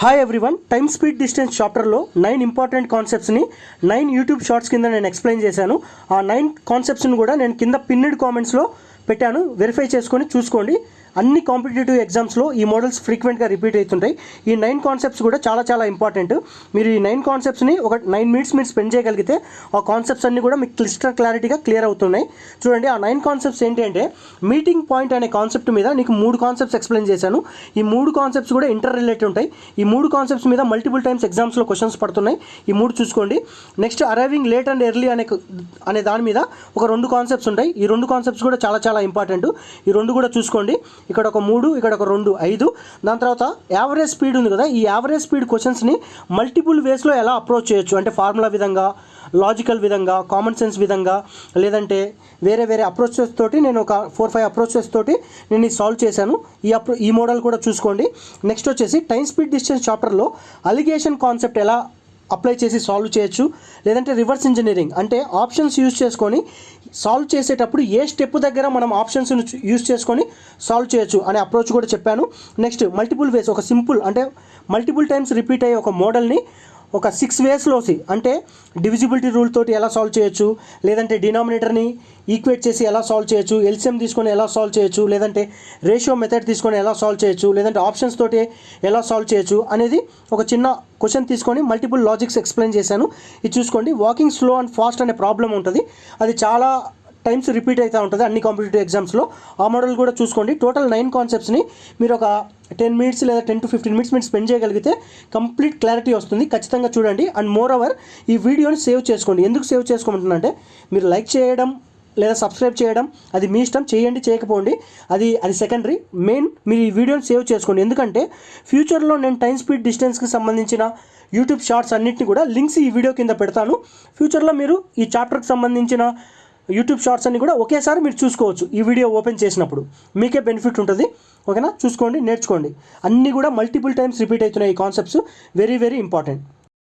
Hi everyone, time speed distance చాప్టర్లో 9 important కాన్సెప్ట్స్ని 9 YouTube shorts కింద నేను ఎక్స్ప్లెయిన్ చేశాను. ఆ 9 కాన్సెప్ట్స్ని కూడా నేను కింద పిన్నెడ్ కామెంట్స్లో పెట్టాను. వెరిఫై చేసుకొని చూసుకోండి. అన్ని కాంపిటేటివ్ ఎగ్జామ్స్లో ఈ మోడల్స్ ఫ్రీక్వెంట్గా రిపీట్ అవుతుంటాయి. ఈ 9 కాన్సెప్ట్స్ కూడా చాలా ఇంపార్టెంట్. మీరు ఈ 9 కాన్సెప్ట్స్ని ఒక 9 మినిట్స్ మీరు స్పెండ్ చేయగలిగితే ఆ కాన్సెప్ట్స్ అన్నీ కూడా మీకు క్లారిటీగా క్లియర్ అవుతున్నాయి. చూడండి, ఆ 9 కాన్సెప్ట్స్ ఏంటి అంటే, మీటింగ్ పాయింట్ అనే కాన్సెప్ట్ మీద నీకు 3 కాన్సెప్ట్స్ ఎక్స్ప్లెయిన్ చేశాను. ఈ 3 కాన్సెప్ట్స్ కూడా ఇంటర్ రిలేటెడ్ ఉంటాయి. ఈ 3 కాన్సెప్ట్స్ మీద మల్టిపుల్ టైమ్స్ ఎగ్జామ్స్లో క్వశ్చన్స్ పడుతున్నాయి. ఈ 3 చూసుకోండి. Next arriving late and early అనే దాని మీద ఒక 2 కాన్సెప్ట్స్ ఉంటాయి. ఈ 2 కాన్సెప్ట్స్ కూడా చాలా ఇంపార్టెంట్. ఈ 2 కూడా చూసుకోండి. ఇక్కడ ఒక 3, ఇక్కడ ఒక 2, 5. దాని తర్వాత యావరేజ్ స్పీడ్ ఉంది కదా, ఈ యావరేజ్ స్పీడ్ క్వశ్చన్స్ని మల్టిపుల్ వేస్లో ఎలా అప్రోచ్ చేయొచ్చు అంటే, ఫార్ములా విధంగా, లాజికల్ విధంగా, కామన్ సెన్స్ విధంగా, లేదంటే వేరే అప్రోచెస్ తోటి నేను ఒక 4-5 అప్రోచెస్ తోటి నేను సాల్వ్ చేశాను. ఈ మోడల్ కూడా చూసుకోండి. నెక్స్ట్ వచ్చేసి టైమ్ స్పీడ్ డిస్టెన్స్ చాప్టర్లో అలిగేషన్ కాన్సెప్ట్ ఎలా అప్లై చేసి సాల్వ్ చేయొచ్చు, లేదంటే రివర్స్ ఇంజనీరింగ్ అంటే ఆప్షన్స్ యూజ్ చేసుకొని సాల్వ్ చేసేటప్పుడు ఏ స్టెప్ దగ్గర మనం ఆప్షన్స్ని యూజ్ చేసుకొని సాల్వ్ చేయొచ్చు అనే అప్రోచ్ కూడా చెప్పాను. నెక్స్ట్ మల్టిపుల్ వేస్, ఒక సింపుల్ అంటే మల్టిపుల్ టైమ్స్ రిపీట్ అయ్యే ఒక మోడల్ని ఒక 6 వేస్లోసి అంటే డివిజిబిలిటీ రూల్ తోటి ఎలా సాల్వ్ చేయొచ్చు, లేదంటే డినామినేటర్ని ఈక్వేట్ చేసి ఎలా సాల్వ్ చేయొచ్చు, ఎల్సిఎం తీసుకొని ఎలా సాల్వ్ చేయొచ్చు, లేదంటే రేషియో మెథడ్ తీసుకొని ఎలా సాల్వ్ చేయొచ్చు, లేదంటే ఆప్షన్స్ తోటి ఎలా సాల్వ్ చేయొచ్చు అనేది ఒక చిన్న క్వశ్చన్ తీసుకొని మల్టిపుల్ లాజిక్స్ ఎక్స్ప్లెయిన్ చేశాను. ఇది చూసుకోండి. వాకింగ్ స్లో అండ్ ఫాస్ట్ అనే ప్రాబ్లం ఉంటుంది. అది చాలా టైమ్స్ రిపీట్ అవుతూ ఉంటుంది అన్ని కాంపిటేటివ్ ఎగ్జామ్స్లో. ఆ మోడల్ కూడా చూసుకోండి. టోటల్ 9 కాన్సెప్ట్స్ని మీరు ఒక 10 మినిట్స్ లేదా 10 to 15 మినిట్స్ మీరు స్పెండ్ చేయగలిగితే కంప్లీట్ క్లారిటీ వస్తుంది. ఖచ్చితంగా చూడండి. అండ్ మోర్ ఓవర్ ఈ వీడియోని సేవ్ చేసుకోండి. ఎందుకు సేవ్ చేసుకోమంటున్నా అంటే, మీరు లైక్ చేయడం లేదా సబ్స్క్రైబ్ చేయడం అది మీ ఇష్టం, చేయండి చేయకపోండి, అది సెకండరీ. మెయిన్ మీరు ఈ వీడియోని సేవ్ చేసుకోండి. ఎందుకంటే ఫ్యూచర్లో నేను టైమ్ స్పీడ్ డిస్టెన్స్కి సంబంధించిన యూట్యూబ్ షార్ట్స్ అన్నింటినీ కూడా లింక్స్ ఈ వీడియో కింద పెడతాను. ఫ్యూచర్లో మీరు ఈ చాప్టర్కి సంబంధించిన యూట్యూబ్ షార్ట్స్ అన్ని కూడా ఒకేసారి మీరు చూసుకోవచ్చు. ఈ వీడియో ఓపెన్ చేసినప్పుడు మీకే బెనిఫిట్ ఉంటుంది. ఓకేనా? చూసుకోండి, నేర్చుకోండి. అన్నీ కూడా మల్టిపుల్ టైమ్స్ రిపీట్ అవుతున్నాయి ఈ కాన్సెప్ట్స్. Very important.